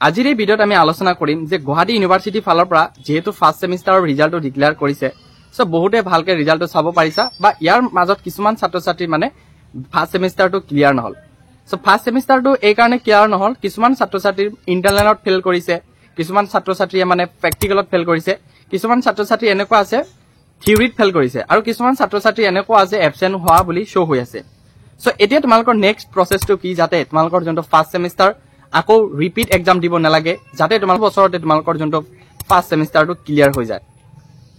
আজিৰ এই ভিডিঅ'ত আমি আলোচনা কৰিম যে গুৱাহাটী ইউনিভাৰ্চিটি ফালৰ পৰা যেহেতু ফাৰ্ষ্ট সেমিষ্টাৰৰ ৰিজাল্টটো ডিক্লেয়াৰ কৰিছে সো বহুতে ভালকে ৰিজাল্টটো চাব পাৰিছা বা ইয়াৰ মাজত কিছুমান ছাত্ৰ-ছাত্ৰী মানে ফাৰ্ষ্ট সেমিষ্টাৰটো ক্লিয়াৰ নহল সো ফাৰ্ষ্ট সেমিষ্টাৰটো এই কাৰণে ক্লিয়াৰ নহল কিছুমান ছাত্ৰ-ছাত্ৰী ইন্টাৰনেলত ফেল কৰিছে কিছুমান ছাত্ৰ-ছাত্ৰীয়ে মানে প্ৰেক্টিকেলত ফেল কৰিছে কিছুমান ছাত্ৰ-ছাত্ৰী এনেকুৱা আছে থিওৰিত ফেল কৰিছে আৰু কিছুমান ছাত্ৰ-ছাত্ৰী এনেকুৱা আছে এবসেন্ট হোৱা বুলি শো হৈ আছে সো এতিয়া তোমালোকৰ নেক্সট প্ৰসেছটো কি যাতে তোমালোকৰ যোনটো ফাৰ্ষ্ট সেমিষ্টাৰ আকৌ ৰিপিট এক্সাম দিব নালাগে যাতে তোমালোকৰ বছৰতে তোমালোকৰ যোনটো ফাৰ্ষ্ট সেমিষ্টাৰটো ক্লিয়াৰ হৈ যায়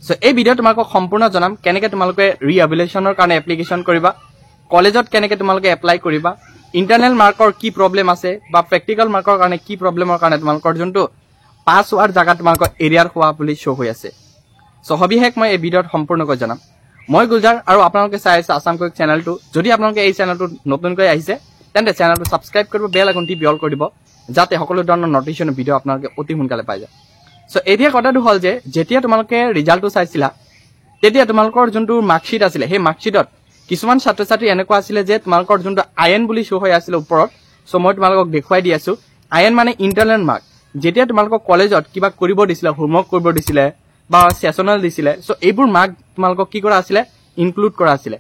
সো এই ভিডিঅ তোমালোকক সম্পূৰ্ণ জনাম কেনেকৈ তোমালোকে ৰিএভ্যালুয়েশনৰ কাৰণে এপ্লিকেশন কৰিবা কলেজত কেনেকৈ তোমালোকে এপ্লাই কৰিবা ইন্টাৰনেল মাৰ্কৰ কি প্ৰবলেম আছে বা প্ৰেক্টিকেল মাৰ্কৰ কাৰণে কি প্ৰবলেমৰ কাৰণে তোমালোকৰ যোনটো পাছ হোৱাৰ জায়গা তোমালোকৰ এৰিয়াৰ হোৱা বুলি শো হৈ আছে সো হবিহেক মই এই ভিডিঅত সম্পূৰ্ণকৈ জনাম মই গুলজাৰ আৰু আপোনালোকে চাই আছে আসাম কুইক চেনেলটো যদি আপোনালোকে এই চেনেলটো নতুনকৈ আহিছে তেন্তে চেনেলটো সাবস্ক্ৰাইব কৰিব বেল আইকনটি বিঅল কৰি দিব যাতে সকলো ধৰণৰ নটিফিকেশন ভিডিঅ আপোনালোকে অতি সোনকালে পাই যায় সো এতিয়া কথাটো হল যে যেতিয়া তোমালোকে ৰিজাল্টটো চাইছিলা তেতিয়া তোমালোকৰ যোনটো মাৰ্কশিট আছিল সেই মাৰ্কশিটত কিছুমান ছাত্ৰ-ছাত্ৰী এনেকুৱা আছিল যে তোমালোকৰ যোনটো আইএন বুলি শো হৈ আছিল ওপৰত সো মই তোমালোকক দেখুৱাই দি আছো আইএন মানে ইন্টাৰনেল মাৰ্ক যেতিয়া তোমালোকক কলেজত কিবা কৰিব দিছিল হোমৱৰ্ক কৰিব দিছিল বা সেশনাল দিছিল সো এইবোৰ মাৰ্ক তোমালোকক কি কৰা আছিল ইনক্লুড কৰা আছিল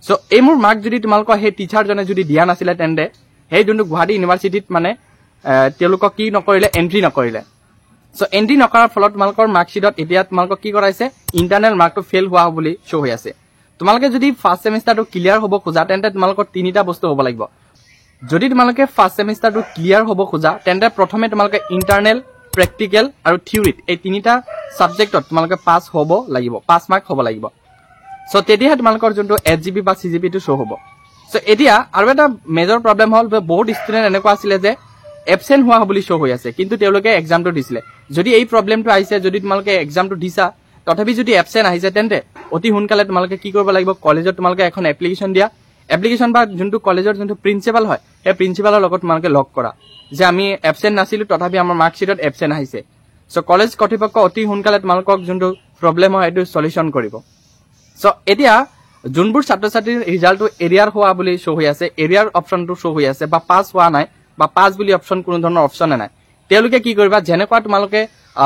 সো এইবোৰ মাৰ্ক যদি তোমালোকৰ সেই টিচাৰ জনে যদি দিয়া নাছিল তেন্তে সেই যোনটো গুৱাহাটী ইউনিভাৰ্চিটিত মানে তেওঁলোকক কি নকৰিলে এন্ট্ৰি নকৰিলে সো এন্ট্ৰি নকৰাৰ ফলত তোমালোকৰ মাৰ্কশিটত এতিয়া তোমালোকক কি কৰাইছে ইন্টাৰনেল মাৰ্কটো ফেল হোৱা বুলি শো হৈ আছে তোমালোকে যদি ফাৰ্ষ্ট সেমিষ্টাৰটো ক্লিয়াৰ হ'ব খোজা তেন্তে তোমালোকৰ তিনিটা বস্তু হ'ব লাগিব যদি তোমালোকে ফাৰ্ষ্ট সেমিষ্টাৰটো ক্লিয়াৰ হ'ব খোজা তেন্তে প্ৰথমে তোমালোকে ইন্টাৰনেল প্ৰেক্টিকেল আৰু থিওৰিত এই তিনিটা সাবজেক্টত তোমালোকে পাস হ'ব লাগিব 5 মাৰ্ক হ'ব লাগিব সো তেতিয়া তোমালোকৰ যোনটো এছজিপি বা সিজিপি টো শো হ'ব সো এতিয়া আৰু এটা মেজৰ প্ৰবলেম হ'ল বহুত ষ্টুডেন্ট এনেকুৱা আছিল যে এবসেন্ট হোৱা বুলি শো হৈ আছে কিন্তু তেওঁলোকে এক্সামটো দিছিল যদি এই প্ৰবলেমটো আহিছে যদি তোমালোকে এক্সামটো দিছা তথাপি যদি এবসেন্ট আহিছে তেন্তে অতি সোনকালে তোমালোকে কি কৰিব লাগিব কলেজত তোমালোকে এখন এপ্লিকেশন দিয়া এপ্লিকেশন বা যোনটো কলেজৰ যোনটো প্ৰিন্সিপাল হয় এই প্ৰিন্সিপালৰ লগত তোমালোকে লগ কৰা যে আমি এবসেন্ট নাছিলো তথাপি আমাৰ মাৰ্কশিটত এবসেন্ট আহিছে সো কলেজ কৰ্তৃপক্ষ অতি সোনকালে তোমালোকক যোনটো প্ৰবলেম হয় এইটো সলিউশন কৰিব সো এতিয়া যোনবোৰ ছাত্ৰ-ছাত্ৰীৰ ৰিজাল্টটো এৰিয়াৰ হোৱা বুলি শো হৈ আছে এৰিয়াৰ অপশনটো শো হৈ আছে বা পাস হোৱা নাই বা পাস বুলি অপশন কোনো ধৰণৰ অপশন নাই তেওঁলোকে কি কৰিবা যেনেকুৱা তোমালোকে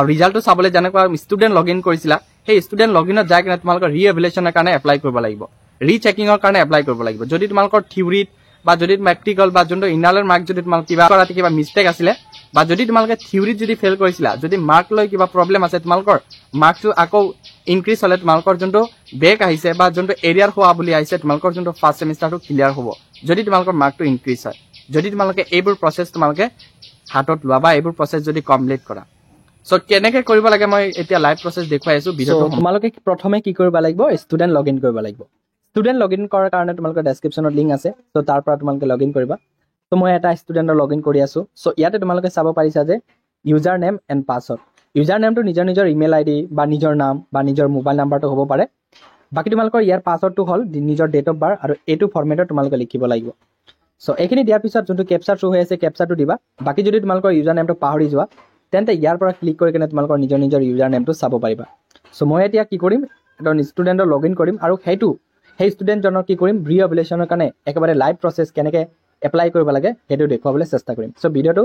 ৰিজাল্টটো চাবলৈ যেনেকুৱা ষ্টুডেন্ট লগইন কৰিছিলা সেই ষ্টুডেন্ট লগইনত যাই কিনে তোমালোকৰ ৰিএভ্যালুয়েশনৰ কাৰণে এপ্লাই কৰিব লাগিব ৰিচেকিংৰ কাৰণে এপ্লাই কৰিব লাগিব যদি তোমালোকৰ থিওৰিত বা যদি প্ৰেক্টিকেল বা যোনটো ইন্টাৰনেল মাৰ্ক যদি তোমালোক কিবা মিস্টেক আছিল বা যদি তোমালোকে থিওৰিত যদি ফেল কৰিছিলা যদি মাৰ্ক লৈ কিবা প্ৰবলেম আছে তোমালোকৰ মাৰ্কটো আকৌ ইনক্ৰিজ হলে তোমালোকৰ যোনটো বেক আহিছে বা যোনটো এৰিয়াৰ হোৱা বুলি আহিছে তোমালোকৰ যোনটো ফাৰ্ষ্ট সেমিষ্টাৰটো ক্লিয়াৰ হ'ব যদি তোমালোকৰ মাৰ্কটো ইনক্ৰিজ হয় যদি তোমালোকে এইবোৰ প্ৰসেছ তোমালোকে হাতত লোৱা বা এইবোৰ প্ৰসেছ যদি কমপ্লিট কৰা সো কেনেকৈ কৰিব লাগে মই এতিয়া লাইভ প্ৰসেছ দেখুৱাই আছো ভিডিঅটো তোমালোকে প্ৰথমে কি কৰিব লাগিব ষ্টুডেন্ট লগইন কৰিব লাগিব ষ্টুডেন্ট লগইন কৰাৰ কাৰণে তোমালোকৰ ডেসক্ৰিপচনত লিংক আছে সো তাৰ পৰা তোমালোকে লগইন কৰিবা সো মই এটা ষ্টুডেন্টৰ লগইন কৰি আছো সো ইয়াতে তোমালোকে চাব পাৰিছা যে user name and password user নেমটো নিজৰ ইমেইল আইডি বা নিজৰ নাম বা নিজৰ মোবাইল নাম্বাৰটো হ'ব পাৰে বাকি তোমালোকৰ ইয়াৰ পাছৱৰ্ডটো হ'ল নিজৰ ডেট অফ বাৰ্থ আৰু এইটো ফৰমেটত তোমালোকে লিখিব লাগিব সো এইখিনি দিয়াৰ পিছত যোনটো কেপচাৰ শো হৈ আছে কেপচাৰটো দিবা বাকি যদি তোমালোকৰ ইউজাৰ নেমটো পাহৰি যোৱা তেন্তে ইয়াৰ পৰা ক্লিক কৰি কিনে তোমালোকৰ নিজৰ ইউজাৰ নেমটো চাব পাৰিবা সো মই এতিয়া কি কৰিম এটা ষ্টুডেন্টৰ লগইন কৰিম আৰু সেই ষ্টুডেন্টজনৰ কি কৰিম ৰিএভ্যালুয়েশনৰ কাৰণে একেবাৰে লাইভ প্ৰসেছ কেনেকৈ এপ্লাই কৰিব লাগে সেইটো দেখুৱাবলৈ চেষ্টা কৰিম সো ভিডিঅটো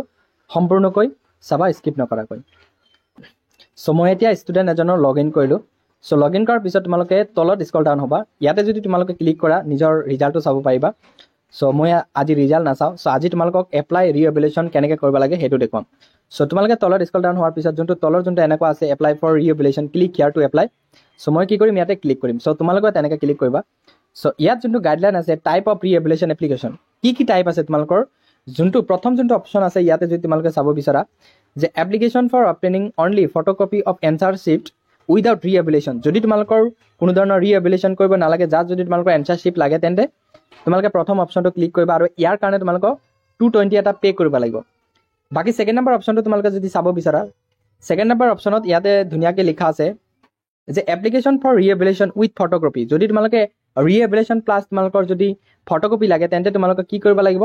সম্পূৰ্ণকৈ চাবা স্কিপ নকৰাকৈ সো মই এতিয়া ষ্টুডেন্ট এজনৰ লগইন কৰিলো সো লগইন কৰাৰ পিছত তোমালোকে তলত স্ক্ৰল ডাউন হ'বা ইয়াতে যদি তোমালোকে ক্লিক কৰা নিজৰ ৰিজাল্টটো চাব পাৰিবা সো মই আজি ৰিজাল্ট নাচাওঁ সো আজি তোমালোকক এপ্লাই ৰিএভ্যালুয়েশন কেনেকৈ কৰিব লাগে সেইটো দেখুৱাম সো তোমালোকে তলত স্ক্ৰল ডাউন হোৱাৰ পিছত যোনটো তলৰ যোনটো এনেকুৱা আছে apply for reevaluation click here to apply so মই কি কৰিম ইয়াতে ক্লিক কৰিম সো তোমালোকে তেনেকৈ ক্লিক কৰিবা সো ইয়াত যোনটো গাইডলাইন আছে টাইপ অফ ৰিএভ্যালুয়েশন এপ্লিকেশন কি টাইপ আছে তোমালোকৰ যোনটো প্ৰথম যোনটো অপশন আছে ইয়াতে যদি তোমালোকে চাব বিচাৰা যে application for obtaining only photocopy of answer sheet without reevaluation যদি তোমালোকৰ কোনো ধৰণৰ ৰিএভ্যালুয়েশন কৰিব নালাগে যাত যদি তোমালোকৰ এনসাৰ শিট লাগে তেন্তে তোমালোকে প্ৰথম অপশনটো ক্লিক কৰিবা আৰু ইয়াৰ কাৰণে তোমালোকক 220 এটা পে কৰিব লাগিব বাকি সেকেন্ড নম্বৰ অপশনটো তোমালোকে যদি চাব বিচাৰা সেকেন্ড নম্বৰ অপশনত ইয়াতে ধুনিয়াকৈ লিখা আছে যে এপ্লিকেশন ফৰ ৰিএভ্যালুয়েশন উইথ ফটোকপি যদি তোমালোকে ৰিএভ্যালুয়েশন প্লাস তোমালোকৰ যদি ফটোকপি লাগে তেন্তে তোমালোকে কি কৰিব লাগিব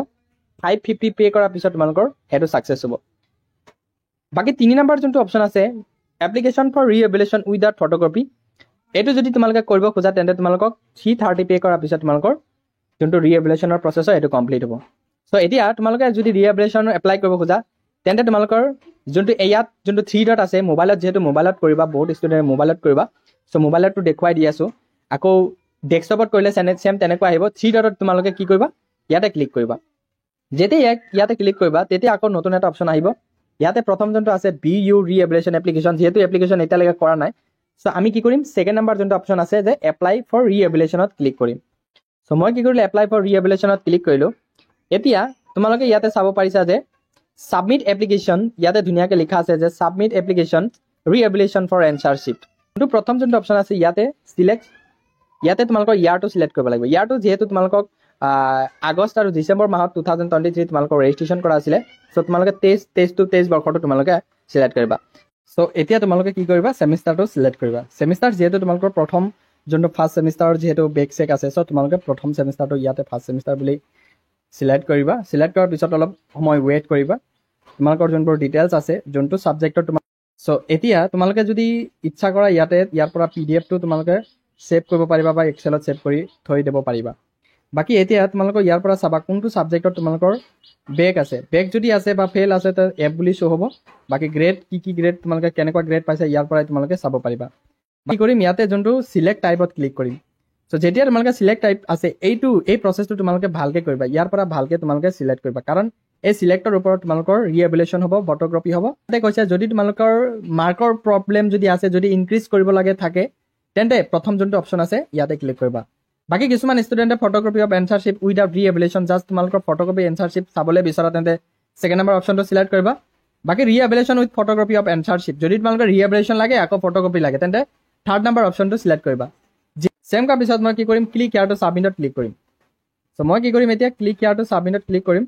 550 পে কৰাৰ পিছত তোমালোকৰ হেটো সাকসেস হ'ব বাকি 3 নম্বৰ যোনটো অপশন আছে এপ্লিকেশন ফৰ ৰিএভ্যালুয়েশন উইদাউট ফটোকপি এটো যদি তোমালোকে কৰিব খোজা তেন্তে তোমালোকক 330 পে কৰাৰ পিছত তোমালোকৰ যোনটো ৰিএভ্যালুয়েশনৰ প্ৰসেছ হয় এটো কমপ্লিট হ'ব সো এতিয়া তোমালোকে যদি ৰিএভ্যালুয়েশন এপ্লাই কৰিব খোজা তেন্তে তোমালোকৰ যোনটো ইয়াত যোনটো 3 ডট আছে মোবাইলত যেহেতু মোবাইলত কৰিবা বহুত ষ্টুডেণ্টে মোবাইলত কৰিবা সো মোবাইলতো দেখুৱাই দি আছো আকৌ ডেস্কটপত কৰিলে সেম তেনেকুৱা আহিব 3 ডটত তোমালোকে কি কৰিবা ইয়াতে ক্লিক কৰিবা যেতিয়া ইয়াতে ক্লিক কৰিবা তেতিয়া আকৌ নতুন এটা অপচন আহিব ইয়াতে প্ৰথম যোনটো আছে BU ৰিএভ্যালুৱেশ্যন এপ্লিকেশ্যন যেহেতু এপ্লিকেশ্যন এতিয়ালৈকে কৰা নাই সো আমি কি কৰিম সেকেন্ড নাম্বাৰ যোনটো অপচন আছে যে এপ্লাই ফৰ ৰিএভ্যালুৱেশ্যনত ক্লিক কৰিম সো মই কি কৰিলো এপ্লাই ফৰ ৰিএভ্যালুৱেশ্যনত ক্লিক কৰিলো এতিয়া তোমালোকে ইয়াতে চাব পাৰিছা যে সাবমিট এপ্লিকেশ্যন ইয়াতে ধুনিয়াকে লিখা আছে যে submit application reevaluation for answer sheet কিন্তু প্ৰথম যোনটো অপচন আছে ইয়াতে সিলেক্ট ইয়াতে তোমালোকৰ ইয়াৰটো সিলেক্ট কৰিব লাগিব ইয়াৰটো যেহেতু তোমালোকক আগষ্ট আৰু ডিসেম্বৰ মাহত 2023 তোমালোকৰ ৰেজিষ্ট্ৰেচন কৰা আছিল সো তোমালোকে 23 বৰ্ষটো তোমালোকে সিলেক্ট কৰিবা সো এতিয়া তোমালোকে কি কৰিবা সেমিষ্টাৰটো সিলেক্ট কৰিবা সেমিষ্টাৰ যেহেতু তোমালোকৰ প্ৰথম যোনটো ফাৰ্স্ট সেমিষ্টাৰৰ যেহেতু বেক চেক আছে সো তোমালোকে প্ৰথম সেমিষ্টাৰটো ইয়াতে ফাৰ্স্ট সেমিষ্টাৰ বুলি সিলেক্ট কৰিবা সিলেক্ট কৰাৰ পিছত অলপ সময় ওয়েট কৰিবা তোমালোকৰ যোনবোৰ ডিটেইলছ আছে যোনটো সাবজেক্টৰ তোমাক সো এতিয়া তোমালোকে যদি ইচ্ছা কৰা ইয়াৰ পৰা PDF টো তোমালোকে সেভ কৰিব পাৰিবা বা এক্সেলত সেভ কৰি থৈ দিব পাৰিবা বাকি এতিয়া তোমালোকৰ ইয়াৰ পৰা চাবা কোনটো সাবজেক্টৰ তোমালোকৰ বেক আছে বেক যদি আছে বা ফেল আছে তে এফ বুলি শো হ'ব বাকি গ্ৰেড কি গ্ৰেড তোমালোকে কেনেকুৱা গ্ৰেড পাইছা ইয়াৰ পৰা তোমালোকে চাব পাৰিবা কি কৰিম ইয়াতে যোনটো সিলেক্ট টাইপত ক্লিক কৰিম সো যেতিয়া তোমালোকে সিলেক্ট টাইপ আছে এই প্ৰসেসটো তোমালোকে ভালকে কৰিবা ইয়াৰ পৰা ভালকে তোমালোকে সিলেক্ট কৰিবা কাৰণ এই সিলেক্টৰ ওপৰত তোমালোকৰ ৰিএভ্যালুৱেশ্যন হ'ব ফটোগ্ৰাফি হ'ব তাতে কৈছে যদি তোমালোকৰ মাৰ্কৰ প্ৰবলেম যদি আছে যদি ইনক্ৰিজ কৰিব লাগে থাকে তেন্তে প্ৰথম যোনটো অপচন আছে ইয়াতে ক্লিক কৰিবা বাকি কিছুমান ষ্টুডেণ্টে ফটোগ্ৰাফি অফ এনসাৰশিপ উইদাউট ৰিএভ্যালুৱেশ্যন জাস্ট তোমালোকৰ ফটোগ্ৰাফি এনসাৰশিপ চাবলৈ বিচাৰা তেন্তে সেকেন্ড নাম্বাৰ অপচনটো সিলেক্ট কৰিবা বাকি ৰিএভ্যালুৱেশ্যন উইথ ফটোগ্ৰাফি অফ এনসাৰশিপ যদি তোমালোকৰ ৰিএভ্যালুৱেশ্যন লাগে আকৌ ফটোগ্ৰাফি লাগে তেন্তে থাৰ্ড নাম্বাৰ অপচনটো সিলেক্ট কৰিবা সেম কা পিছত মই কি কৰিম ক্লিক হিয়াৰ টু সাবমিটত ক্লিক কৰিম সো মই কি কৰিম এতিয়া ক্লিক হিয়াৰ টু সাবমিটত ক্লিক কৰিম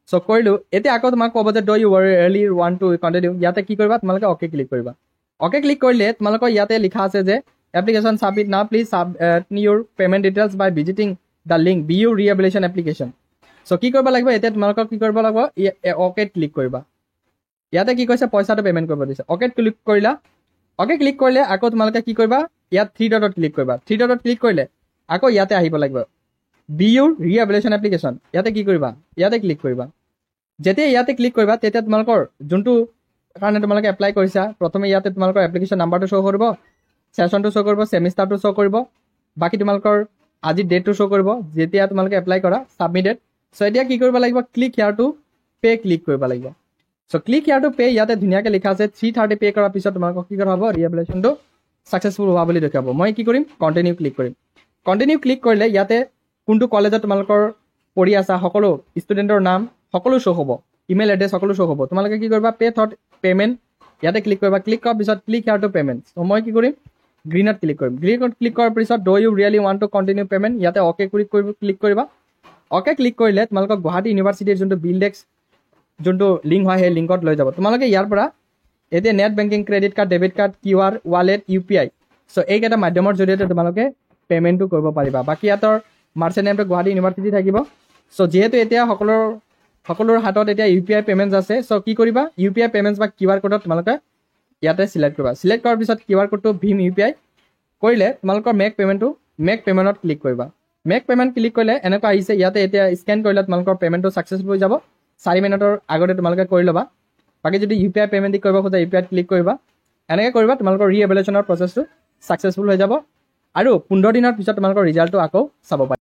সো কৰিলো এতিয়া আকৌ তোমাক ক'ব যে do you really want to continue ইয়াতে কি কৰিবা তোমালোকে ওকে ক্লিক কৰিবা ওকে ক্লিক কৰিলে তোমালোকৰ ইয়াতে লিখা আছে যে application submit now please submit your payment details by visiting the link BU reevaluation application so কি কৰিব লাগিব এতিয়া তোমালোকক কি কৰিব লাগিব ওকে ক্লিক কৰিবা ইয়াতে কি কৈছে পইচাটো পেমেন্ট কৰিব দিছে ওকে ক্লিক কৰিলা ওকে ক্লিক কৰিলে আকৌ তোমালোকে কি কৰিবা ইয়াত 3 ডটত ক্লিক কৰিবা 3 ডটত ক্লিক কৰিলে আকৌ ইয়াতে আহিব লাগিব BU ৰিএভ্যালুৱেশ্যন এপ্লিকেশ্যন ইয়াতে কি কৰিবা ইয়াতে ক্লিক কৰিবা যেতিয়া ইয়াতে ক্লিক কৰিবা তেতিয়া তোমালোকৰ যোনটো কাৰণে তোমালোকে এপ্লাই কৰিছা প্ৰথমে ইয়াতে তোমালোকৰ এপ্লিকেশ্যন নাম্বাৰটো শো কৰিব সেশনটো শো কৰিব সেমিষ্টাৰটো শো কৰিব বাকি তোমালোকৰ আজি ডেটটো শো কৰিব যেতিয়া তোমালোকে এপ্লাই কৰা সাবমিটেড সো এতিয়া কি কৰিব লাগিব click here to pay click কৰিব লাগিব so click here to pay ইয়াতে ধুনিয়াকে লিখা আছে 330 পে কৰাৰ পিছত তোমালোকক কি কৰা হ'ব ৰিএভ্যালুৱেশ্যনটো সাকসেসফুল হোৱা বুলি দেখাব মই কি কৰিম কন্টিনিউ ক্লিক কৰিম কন্টিনিউ ক্লিক কৰিলে ইয়াতে কোনটো কলেজত তোমালোকৰ পঢ়ি আছা সকলো ষ্টুডেণ্টৰ নাম সকলো শো হ'ব ইমেইল এড্ৰেছ সকলো শো হ'ব তোমালোকে কি কৰিবা পে থট পেমেন্ট ইয়াতে ক্লিক কৰিবা ক্লিক কৰাৰ পিছত click here to payment so মই কি কৰিম গ্ৰীনত ক্লিক কৰিম গ্ৰীনত ক্লিক কৰাৰ পিছত do you really want to continue payment ইয়াতে ওকে ক্লিক কৰিবা ওকে ক্লিক কৰিলে তোমালোকক গুৱাহাটী ইউনিভাৰ্চিটিৰ যোনটো বিলডেক্স যোনটো লিংক হয় সেই লিংকত লৈ যাব তোমালোকে ইয়াৰ পৰা এতিয়া net banking credit card debit card QR wallet UPI so এইকেইটা মাধ্যমৰ জৰিয়তে তোমালোকে পেমেন্টটো কৰিব পাৰিবা বাকি ইয়াতৰ মাৰ্চেণ্ট নেমটো গুৱাহাটী ইউনিভাৰ্চিটি থাকিব সো যেহেতু এতিয়া সকলোৰ হাতত এতিয়া UPI পেমেন্টছ আছে সো কি কৰিবা UPI পেমেন্টছ বা QR কোডত তোমালোকে ইয়াতে সিলেক্ট কৰিবা সিলেক্ট কৰাৰ পিছত QR কোডটো ভীম UPI কৰিলে তোমালোকৰ মেক পেমেন্টত ক্লিক কৰিবা মেক পেমেন্ট ক্লিক কৰিলে এনেকুৱা আহিছে ইয়াতে এতিয়া স্ক্যান কৰিলে তোমালোকৰ পেমেন্টটো সাকসেসফুল হৈ যাব 4 মিনিটৰ আগতে তোমালোকে কৰি ল'বা বাকি যদি UPI পেমেন্ট কৰিব খোজা UPI ক্লিক কৰিবা এনেকৈ কৰিবা তোমালোকৰ ৰিএভ্যালুৱেশ্যনৰ প্ৰসেসটো সাকসেসফুল হৈ যাব আৰু 15 দিনৰ পিছত তোমালোকৰ ৰিজাল্টটো আকৌ চাব পাৰিবা